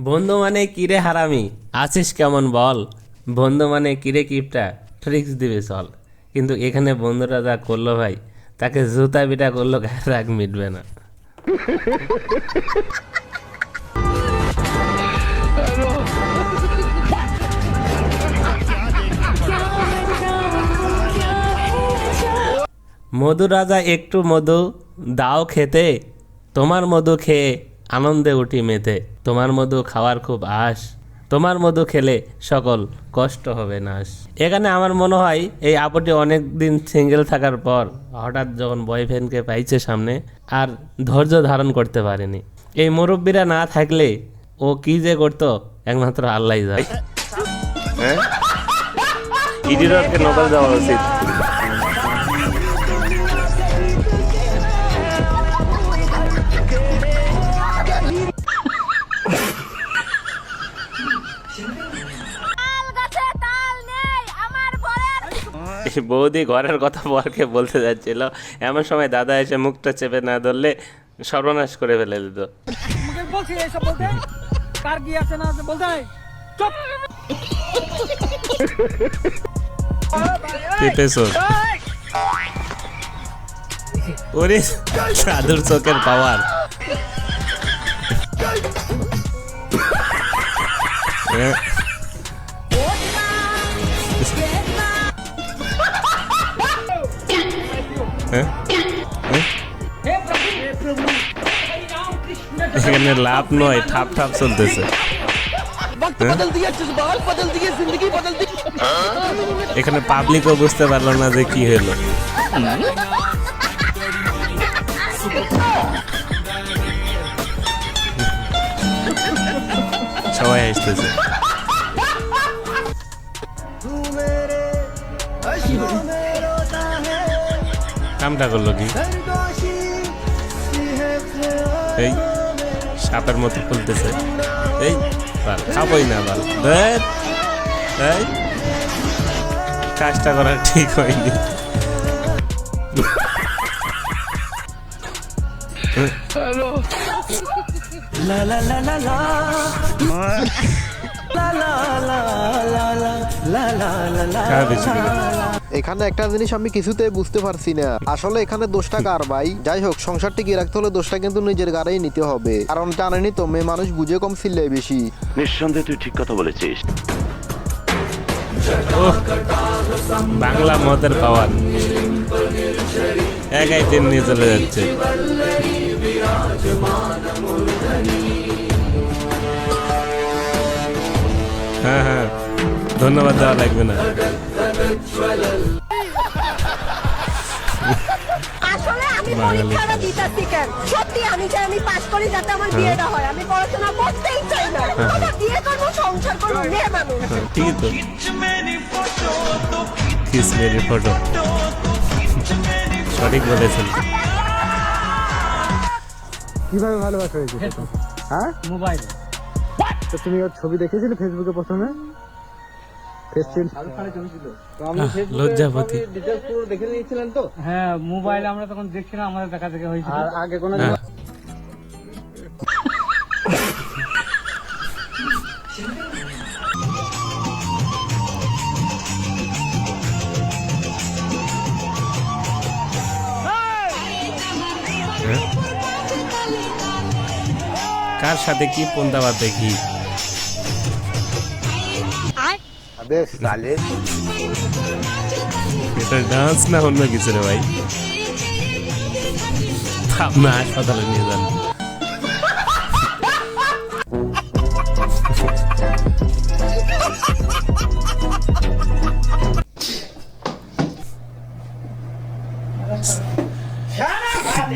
বন্ধু মানে কিরে হারামি আছিস কেমন বল, বন্ধু মানে কিরে কিপটা ট্রিক্স দিবে চল। কিন্তু এখানে বন্ধুরা যা করলো ভাই, তাকে জুতা পিটা করলো গায়ের রাগ মিটবে না। মধু রাজা একটু মধু দাও খেতে, তোমার মধু খেয়ে আনন্দে উঠি মেতে। তোমার মধু খাওয়ার খুব আশ, তোমার মধু খেলে সকল কষ্ট হবে নাশ। এখানে আমার মনে হয় এই আপুটি অনেক দিন সিঙ্গেল থাকার পর হঠাৎ যখন বয়ফ্রেন্ডকে পাইছে সামনে, আর ধৈর্য ধারণ করতে পারেনি। এই মুরব্বীরা না থাকলে ও কি যে করতো একমাত্র আল্লাহই জানে। ইডিটরকে নোবেল দেওয়া উচিত। বৌদি ঘরের কথা বরকে বলতে যাচ্ছিল, এমন সময় দাদা এসে মুখটা চেপে না ধরলে সর্বনাশ করে ফেলে দিত। ওরে সাধুর চোখের পাওয়ার। এখানে লাভ নয়, ঠাপ ঠাপ চলতেছে। এখানে পাবলিকও বুঝতে পারলো না যে কি হলো। সবাই আসতেছে। কামটা করলো কি? এই সাপের মতো ফুলতেছে। এই খাবই না বাল, কাজটা করা ঠিক হয়নি। এখানে একটা জিনিস আমি কিছুতে বুঝতে পারছি না, আসলে এখানে দোষটা কার ভাই? যাই হোক, সংসার টিকিয়ে রাখতে হলে দোষটা কিন্তু নিজের গাড়েই নিতে হবে, কারণ জানেনি তো মেয়ে মানুষ বুঝে কম চিল্লায় বেশি। নিঃসন্দেহে তুই ঠিক কথা বলেছিস। বাংলা মদের পাওয়ার একাই দিন নিয়ে চলে যাচ্ছে। হ্যাঁ হ্যাঁ, ধন্যবাদ দেওয়া লাগবে না। আসলে আমি পরীক্ষাটা দিতেছি কেন? সত্যি আমি চাই আমি পাস করি যাতে আমার বিয়েটা হয়। আমি পড়াশোনা করতেই চাই না, আমার বিয়ে করবো, সংসার করবো, মেয়ে মানুষ। ঠিক তো, কিস মেরি ফটো, সঠিক বলেছেন। কিভাবে ভালোবাসা হয়েছে? হ্যাঁ, মোবাইল। তো তুমি ওর ছবি দেখেছিলে ফেসবুকে প্রথমে? লজ্জাপতি। হ্যাঁ, মোবাইল আমরা তখন দেখছিলাম, আমাদের দেখা দেখে হয়েছিল। আর আগে কোনো কার সাথে কি পন্দাবাতে কি? এটা ডান্স না অন্য কিছু রে ভাই? আপনি হাসপাতালে নিয়ে যান।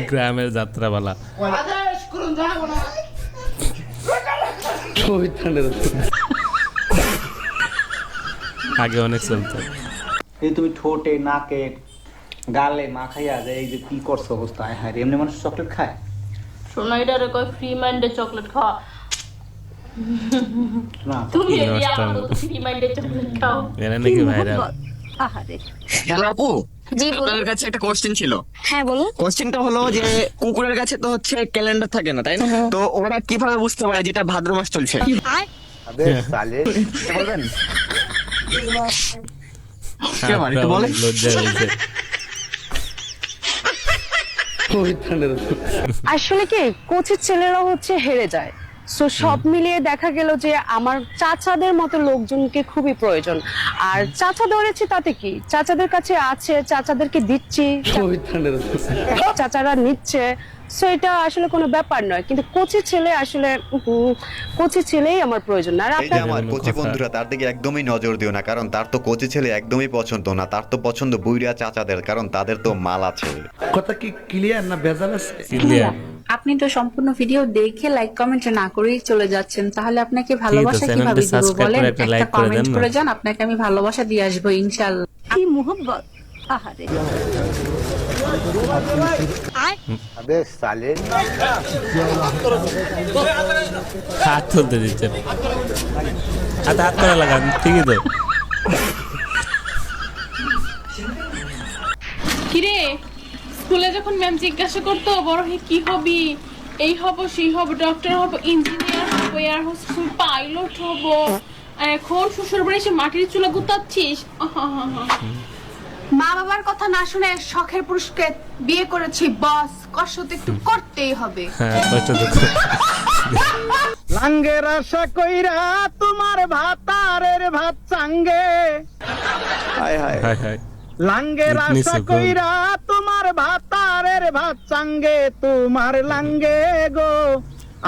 গ্রামের যাত্রাপালা আগে অনেক চলতো। এই তুমি ঠোঁটে, নাকে, গালে মাখাইয়া যে এই যে কি করছো অবস্থা। হ্যাঁ, এমনি মানুষ চকলেট খায়? শোনা, এটা রে কয় ফ্রি মাইন্ডে চকলেট খাওয়া। না তুমি আমার তো ফ্রি মাইন্ডে চকলেট খাও। এরা নাকি ভাইরাল। আহারে হ্যালো আপু, জি বলুন। আপনার কাছে একটা কোশ্চেন ছিল। হ্যাঁ বলুন। কোশ্চেনটা হলো যে কুকুরের কাছে তো হচ্ছে ক্যালেন্ডার থাকে না, তাই না? তো ওরা কিভাবে বুঝতে পারে যেটা ভাদ্র মাস চলছে? বলবেন? কে আমার একটু বলেন। লজ্জা হয়েছে। আসলে কি কোচের ছেলেরা হচ্ছে হেরে যায়, সো সব মিলিয়ে দেখা গেল যে আমার চাচাদের মতো লোকজনকে খুবই প্রয়োজন। আর চাচা ধরেছি তাতে কি, চাচাদের কাছে আছে, চাচাদেরকে দিচ্ছি, চাচারা নিচ্ছে, সো এটা আসলে কোনো ব্যাপার নয়। কিন্তু কোচের ছেলে আসলে কোচের ছেলেই আমার প্রয়োজন না। আর এই যে আপনার আমার কোচি বন্ধুরা, তার দিকে একদমই নজর দিও না, কারণ তার তো কোচি ছেলে একদমই পছন্দ না, তার তো পছন্দ বুইড়া চাচাদের, কারণ তাদের তো মাল আছে। কথা কি ক্লিয়ার না ভেজাল আছে? ক্লিয়ার। আপনি তো সম্পূর্ণ ভিডিও দেখে লাইক কমেন্ট না করেই চলে যাচ্ছেন, তাহলে আপনাকে ভালোবাসা চ্যানেলটি কিভাবে দিব সাবস্ক্রাইব বলেন? করে একটা লাইক একটা করে কমেন্ট দেন না। করে যান, আপনাকে আমি ভালোবাসা দিয়ে আসবো ইনশাআল্লাহ। কি মোহব্বত, আহারে হাত তুলতে দিচ্ছেন, হাত হাত করে লাগান, ঠিকই তো। কিরে স্কুলে যখন ম্যাম জিজ্ঞাসা করতো বড় হয়ে কি হবি, এই হব সেই হব, ডক্টর হব, ইঞ্জিনিয়ার হব, এয়ার হোস্টেস, পাইলট হব, আর এখন শ্বশুর বাড়ি এসে মাটির চুলা গুতাচ্ছিস। মা বাবার কথা না শুনে শখের পুরুষকে বিয়ে করেছি বস, কষ্ট তো একটু করতেই হবে। হ্যাঁ, কষ্ট দুঃখ। লাঙ্গের আশা কইরা তোমার ভাতারের ভাত চাঙ্গে, হায় হায় হায় হায়। লাঙ্গের ইতনি আশা সুকুন। কইরা তোমার ভাতারের ভাত চাঙ্গে, তোমার লাঙ্গে গো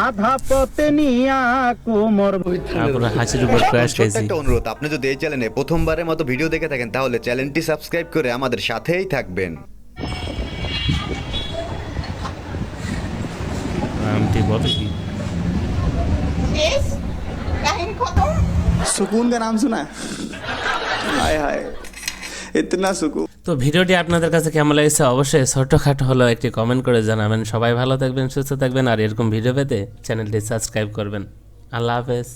আধা পথে নিয়া কোমর। তারপরে হাসির উপর ক্র্যাশ ছোট্ট খাইছি। একটা অনুরোধ, আপনি যদি এই চ্যানেলে প্রথমবারের মতো ভিডিও দেখে থাকেন তাহলে চ্যানেলটি সাবস্ক্রাইব করে আমাদের সাথেই থাকবেন। আমটি বলে কি? सुकून का नाम सुना है? हाय हाय इतना सुकून। তো ভিডিওটি আপনাদের কাছে কেমন লেগেছে অবশ্যই ছোটখাটো হলেও একটি কমেন্ট করে জানাবেন। সবাই ভালো থাকবেন, সুস্থ থাকবেন, আর এরকম ভিডিও পেতে চ্যানেলটি সাবস্ক্রাইব করবেন। আল্লাহ হাফেজ।